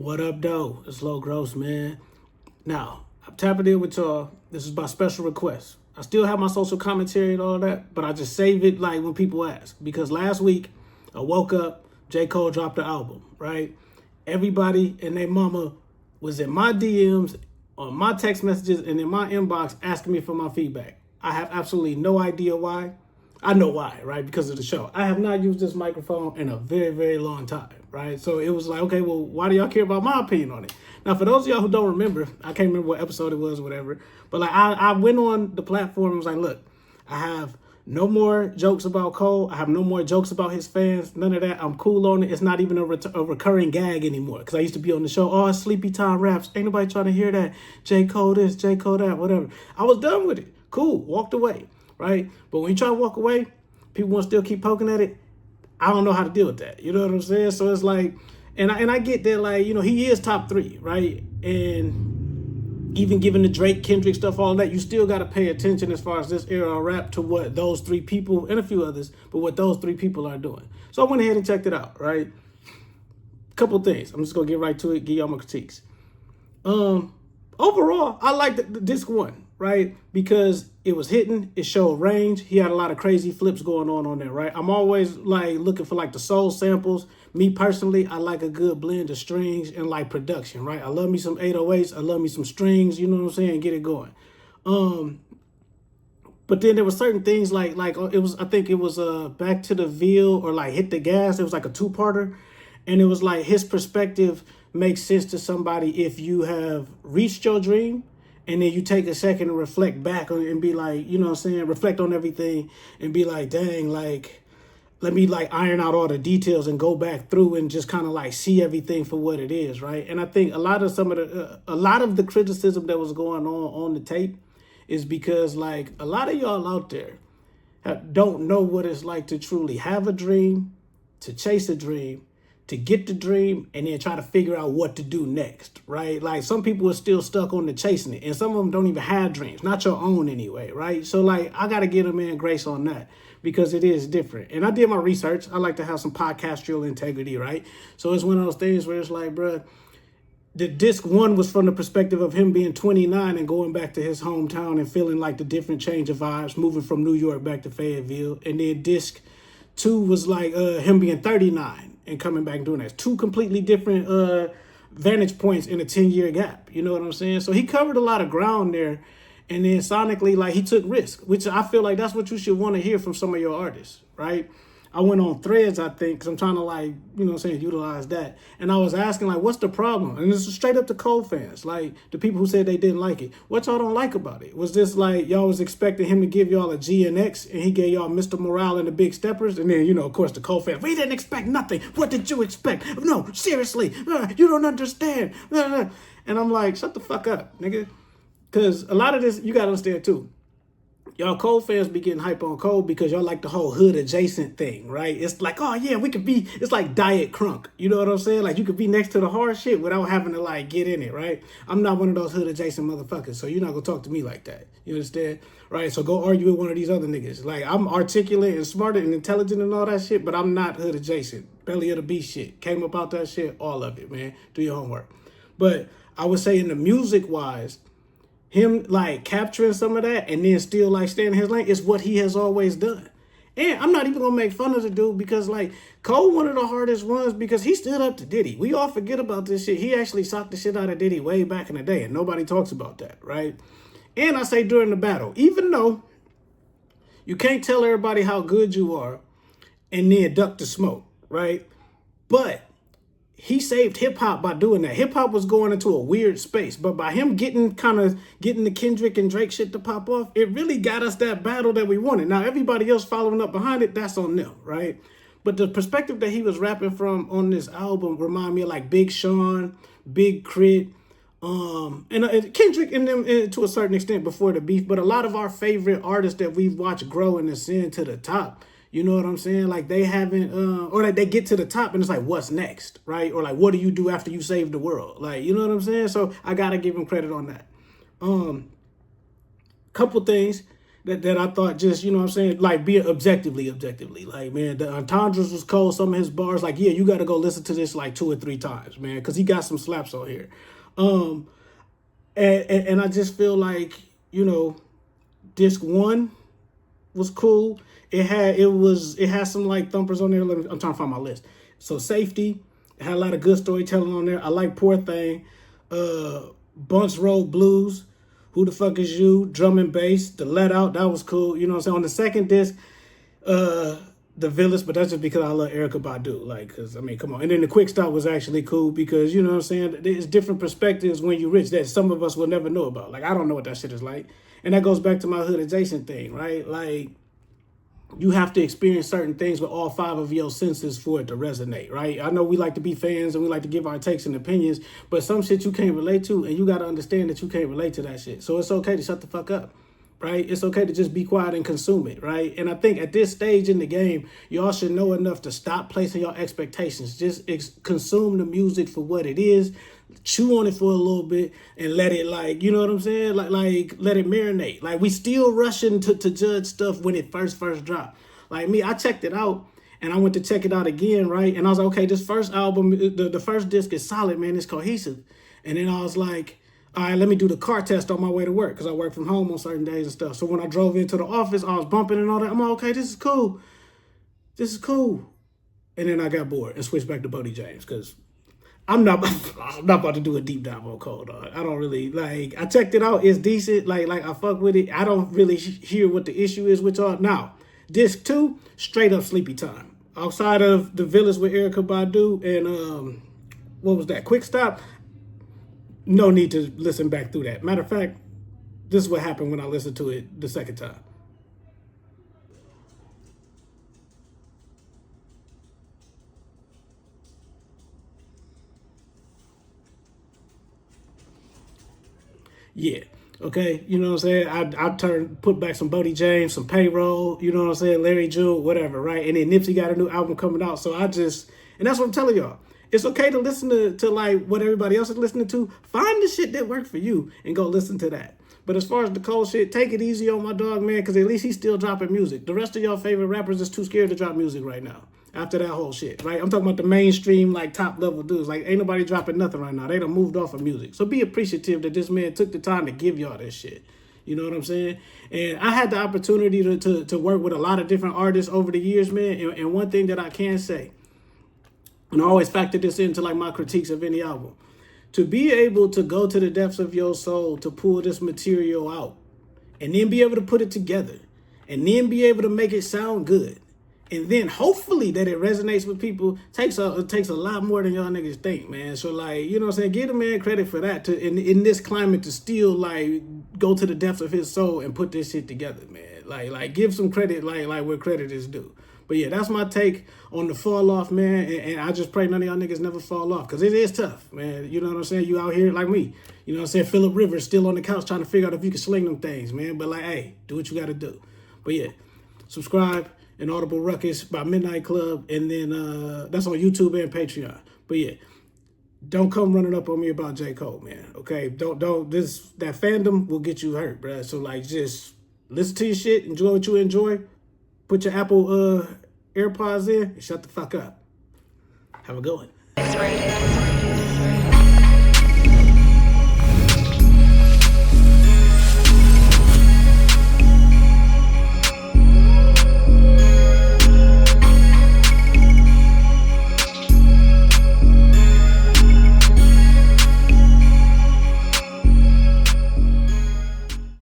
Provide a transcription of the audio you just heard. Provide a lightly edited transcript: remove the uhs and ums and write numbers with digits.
What up, though? It's Lobo Gro, man. Now, I'm tapping in with y'all. This is by special request. I still have my social commentary and all that, but I just save it like when people ask. Because last week, I woke up, J. Cole dropped the album, right? Everybody and their mama was in my DMs, on my text messages, and in my inbox asking me for my feedback. I have absolutely no idea why. I know why, right? Because of the show. I have not used this microphone in a very, very long time, right? So it was like, okay, well, why do y'all care about my opinion on it? Now, for those of y'all who don't remember, I can't remember what episode it was or whatever, but like I went on the platform and was like, look, I have no more jokes about Cole. I have no more jokes about his fans. None of that. I'm cool on it. It's not even a recurring gag anymore. Because I used to be on the show, oh, sleepy time raps. Ain't nobody trying to hear that. J. Cole this, J. Cole that, whatever. I was done with it. Cool. Walked away. Right? But when you try to walk away, people want to still keep poking at it. I don't know how to deal with that. You know what I'm saying? So it's like, and I get that, like, you know, he is top 3, right? And even given the Drake, Kendrick stuff, all that, you still got to pay attention as far as this era of rap to what those 3 people, and a few others, but what those 3 people are doing. So I went ahead and checked it out, right? Couple things. I'm just going to get right to it, give y'all my critiques. Overall, I like the disc 1. Right? Because it was hitting, it showed range. He had a lot of crazy flips going on there, right? I'm always like looking for like the soul samples. Me personally, I like a good blend of strings and like production, right? I love me some 808s. I love me some strings, you know what I'm saying? Get it going. But then there were certain things like it was, I think it was Back to the Ville or like Hit the Gas. It was like a 2-parter. And it was like his perspective makes sense to somebody if you have reached your dream. And then you take a second to reflect back on it and be like, you know what I'm saying? Reflect on everything and be like, dang, like, let me like iron out all the details and go back through and just kind of like see everything for what it is, right? And I think a lot of the criticism that was going on the tape is because like a lot of y'all out there don't know what it's like to truly have a dream, to chase a dream, to get the dream, and then try to figure out what to do next, right? Like some people are still stuck on the chasing it, and some of them don't even have dreams, not your own anyway, right? So like I got to give a man grace on that because it is different. And I did my research. I like to have some podcastual integrity, right? So it's one of those things where it's like, bruh, the disc 1 was from the perspective of him being 29 and going back to his hometown and feeling like the different change of vibes, moving from New York back to Fayetteville. And then disc 2 was like him being 39 and coming back and doing that. 2 completely different vantage points in a 10-year gap. You know what I'm saying? So he covered a lot of ground there. And then sonically, like, he took risk, which I feel like that's what you should want to hear from some of your artists, right? I went on Threads, I think, because I'm trying to, like, you know what I'm saying, utilize that. And I was asking, like, what's the problem? And this is straight up to Cole fans, like, the people who said they didn't like it. What y'all don't like about it? Was this, like, y'all was expecting him to give y'all a G and X, and he gave y'all Mr. Morale and the Big Steppers? And then, you know, of course, the Cole fans, we didn't expect nothing. What did you expect? No, seriously, you don't understand. And I'm like, shut the fuck up, nigga. Because a lot of this, you got to understand, too. Y'all Cole fans be getting hype on Cole because y'all like the whole hood adjacent thing, right? It's like, oh yeah, we could be, it's like Diet Crunk. You know what I'm saying? Like you could be next to the hard shit without having to like get in it, right? I'm not one of those hood adjacent motherfuckers, so you're not gonna talk to me like that. You understand? Right? So go argue with one of these other niggas. Like I'm articulate and smart and intelligent and all that shit, but I'm not hood adjacent. Belly of the beast shit. Came up out that shit, all of it, man. Do your homework. But I would say in the music wise, him like capturing some of that and then still like staying in his lane is what he has always done. And I'm not even gonna make fun of the dude because like Cole one of the hardest ones because he stood up to Diddy. We all forget about this shit. He actually socked the shit out of Diddy way back in the day and nobody talks about that, right? And I say during the battle, even though you can't tell everybody how good you are and then duck the smoke, right? But he saved hip-hop by doing that. Hip-hop was going into a weird space, but by him getting the Kendrick and Drake shit to pop off, it really got us that battle that we wanted. Now, everybody else following up behind it, that's on them, right? But the perspective that he was rapping from on this album remind me of like Big Sean, Big Crit, and Kendrick and them to a certain extent before the beef, but a lot of our favorite artists that we've watched grow and ascend to the top, you know what I'm saying? Like they haven't, or like they get to the top and it's like, what's next, right? Or like, what do you do after you save the world? Like, you know what I'm saying? So I gotta give him credit on that. Couple things that I thought just, you know what I'm saying, like being objectively. Like, man, the entendres was cold. Some of his bars, like, yeah, you got to go listen to this like 2 or 3 times, man, because he got some slaps on here. Um, and I just feel like, you know, disc one was cool. It had some like thumpers on there. I'm trying to find my list. So Safety, it had a lot of good storytelling on there. I like Poor Thing, Bunch Road Blues, Who the Fuck Is You, Drum and Bass, The Let Out, that was cool. You know what I'm saying? On the second disc, The Village, but that's just because I love Erykah Badu. Like, cause I mean, come on. And then the Quick Stop was actually cool because, you know what I'm saying, there's different perspectives when you're rich that some of us will never know about. Like, I don't know what that shit is like. And that goes back to my hood adjacent thing, right? Like, you have to experience certain things with all 5 of your senses for it to resonate, right? I know we like to be fans and we like to give our takes and opinions, but some shit you can't relate to, and you got to understand that you can't relate to that shit. So it's okay to shut the fuck up, right? It's okay to just be quiet and consume it, right? And I think at this stage in the game, y'all should know enough to stop placing your expectations. Just consume the music for what it is, chew on it for a little bit, and let it, like, you know what I'm saying? Like let it marinate. Like, we still rushing to judge stuff when it first dropped. Like me, I checked it out and I went to check it out again, right? And I was like, okay, this first album, the first disc is solid, man. It's cohesive. And then I was like, all right, let me do the car test on my way to work because I work from home on certain days and stuff. So when I drove into the office, I was bumping and all that. I'm like, okay, this is cool. This is cool. And then I got bored and switched back to Bodie James because I'm not about to do a deep dive on Cole, dog. I don't really, like, I checked it out. It's decent. Like I fuck with it. I don't really hear what the issue is with y'all. Now, disc 2, straight up sleepy time. Outside of The Village with Erykah Badu and, what was that? Quick Stop. No need to listen back through that. Matter of fact, this is what happened when I listened to it the second time. Yeah. Okay. You know what I'm saying? I put back some Bodie James, some Payroll, you know what I'm saying? Larry June, whatever, right? And then Nipsey got a new album coming out. So and that's what I'm telling y'all. It's okay to listen to like what everybody else is listening to. Find the shit that worked for you and go listen to that. But as far as the Cole shit, take it easy on my dog, man, because at least he's still dropping music. The rest of y'all favorite rappers is too scared to drop music right now after that whole shit, right? I'm talking about the mainstream, like, top-level dudes. Like, ain't nobody dropping nothing right now. They done moved off of music. So be appreciative that this man took the time to give y'all this shit. You know what I'm saying? And I had the opportunity to work with a lot of different artists over the years, man, and one thing that I can say, and I always factor this into, like, my critiques of any album, to be able to go to the depths of your soul to pull this material out and then be able to put it together and then be able to make it sound good and then hopefully that it resonates with people takes a lot more than y'all niggas think, man. So, like, you know what I'm saying, give the man credit for that, to in this climate, to still, like, go to the depths of his soul and put this shit together, man. Like give some credit, like where credit is due. But yeah, that's my take on the fall off, man. And I just pray none of y'all niggas never fall off, because it is tough, man. You know what I'm saying? You out here like me. You know what I'm saying? Phillip Rivers still on the couch trying to figure out if you can sling them things, man. But, like, hey, do what you got to do. But yeah, subscribe and Audible Ruckus by Midnight Club. And then that's on YouTube and Patreon. But yeah, don't come running up on me about J. Cole, man. Okay? That fandom will get you hurt, bruh. So, like, just listen to your shit, enjoy what you enjoy. Put your Apple AirPods in and shut the fuck up. Have a good one.